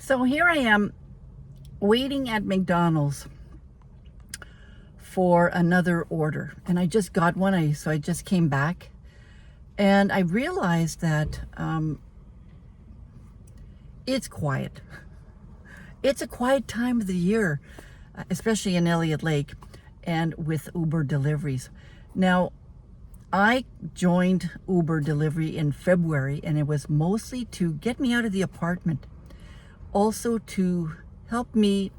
So here I am waiting at McDonald's for another order, and I just got one. So I just came back, and I realized that it's quiet. It's a quiet time of the year, especially in Elliott Lake, and with Uber deliveries. Now, I joined Uber delivery in February, and it was mostly to get me out of the apartment. Also to help me,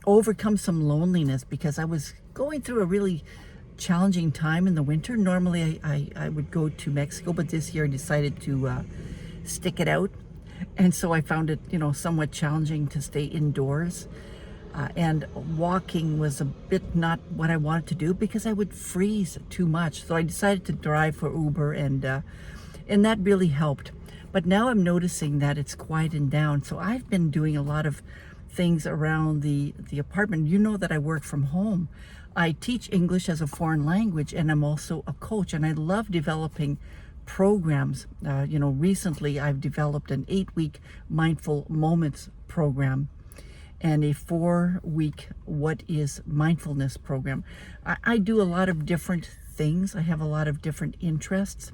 overcome some loneliness, because I was going through a really challenging time in the winter. Normally I would go to Mexico, but this year I decided to stick it out. And so I found it, somewhat challenging to stay indoors. And walking was a bit not what I wanted to do because I would freeze too much. So I decided to drive for Uber, and that really helped. But now I'm noticing that it's quieting down. So I've been doing a lot of things around the apartment. You know that I work from home. I teach English as a foreign language, and I'm also a coach, and I love developing programs. Recently I've developed an 8-week mindful moments program and a 4-week what is mindfulness program. I do a lot of different things. I have a lot of different interests.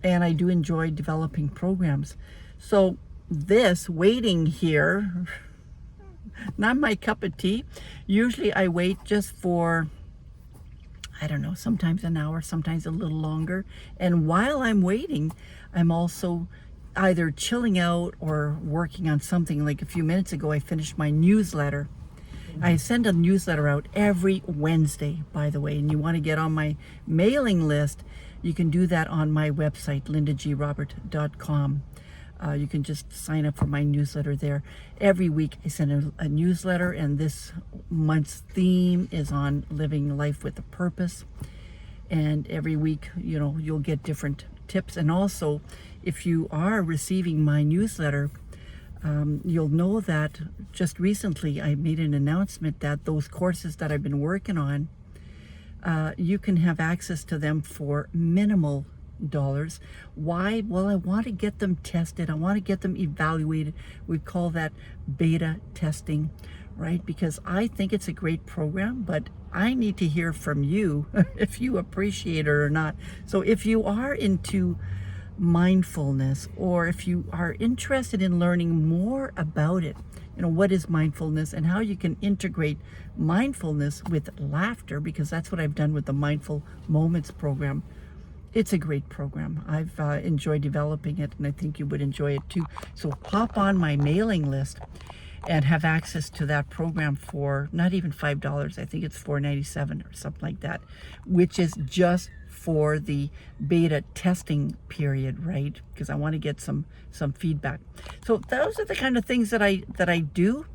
And I do enjoy developing programs. So this waiting here, not my cup of tea. Usually I wait just for, I don't know, sometimes an hour, sometimes a little longer. And while I'm waiting, I'm also either chilling out or working on something. Like a few minutes ago, I finished my newsletter. I send a newsletter out every Wednesday, by the way, and you want to get on my mailing list, you can do that on my website, lindagrobert.com. You can just sign up for my newsletter there. Every week I send a newsletter, and this month's theme is on living life with a purpose. And every week, you'll get different tips. And also, if you are receiving my newsletter, you'll know that just recently I made an announcement that those courses that I've been working on, you can have access to them for minimal dollars. Why? Well, I want to get them tested. I want to get them evaluated. We call that beta testing, right? Because I think it's a great program, but I need to hear from you if you appreciate it or not. So if you are into mindfulness, or if you are interested in learning more about it, what is mindfulness and how you can integrate mindfulness with laughter, because that's what I've done with the Mindful Moments program. It's a great program. I've enjoyed developing it, and I think you would enjoy it too. So hop on my mailing list and have access to that program for not even $5. I think it's $4.97 or something like that, which is just for the beta testing period, right? Because I want to get some feedback. So those are the kind of things that I do.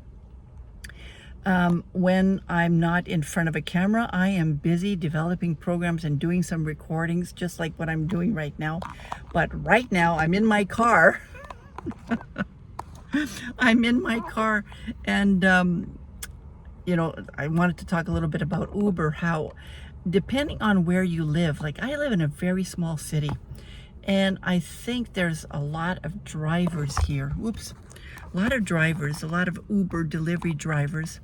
When I'm not in front of a camera, I am busy developing programs and doing some recordings, just like what I'm doing right now. But right now I'm in my car. I'm in my car, and I wanted to talk a little bit about Uber, how depending on where you live, like I live in a very small city, and I think there's a lot of drivers here. Whoops. A lot of drivers, a lot of Uber delivery drivers.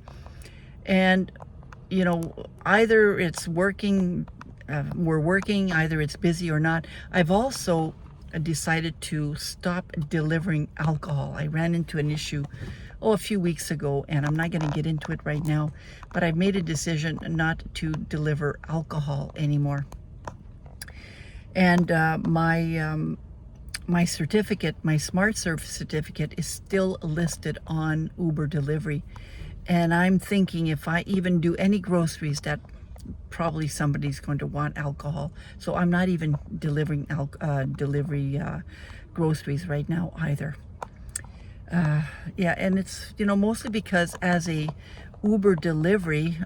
And, either it's working, we're working, either it's busy or not. I've also decided to stop delivering alcohol. I ran into an issue a few weeks ago, and I'm not going to get into it right now, but I've made a decision not to deliver alcohol anymore. And my certificate, my Smart Serve certificate, is still listed on Uber delivery. And I'm thinking if I even do any groceries, that probably somebody's going to want alcohol. So I'm not even delivering groceries right now either. And it's, mostly because as a Uber delivery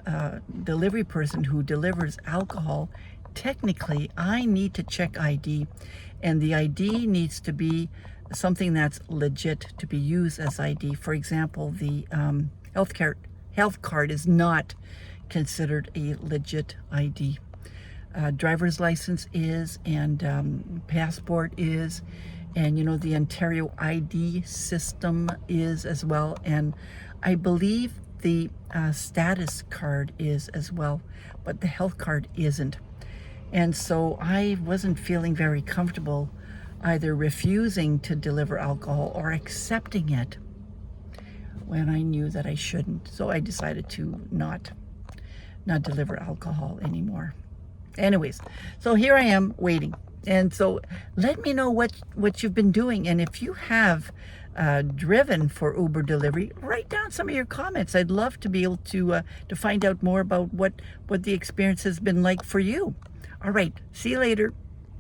person who delivers alcohol, technically I need to check ID, and the ID needs to be something that's legit to be used as ID. For example, the health card is not considered a legit ID. Driver's license is, and passport is, and the Ontario ID system is as well, and I believe the status card is as well, but the health card isn't. And so I wasn't feeling very comfortable either refusing to deliver alcohol or accepting it when I knew that I shouldn't. So I decided to not deliver alcohol anymore. Anyways, so here I am waiting. And so let me know what you've been doing. And if you have driven for Uber delivery, write down some of your comments. I'd love to be able to find out more about what the experience has been like for you. All right, see you later.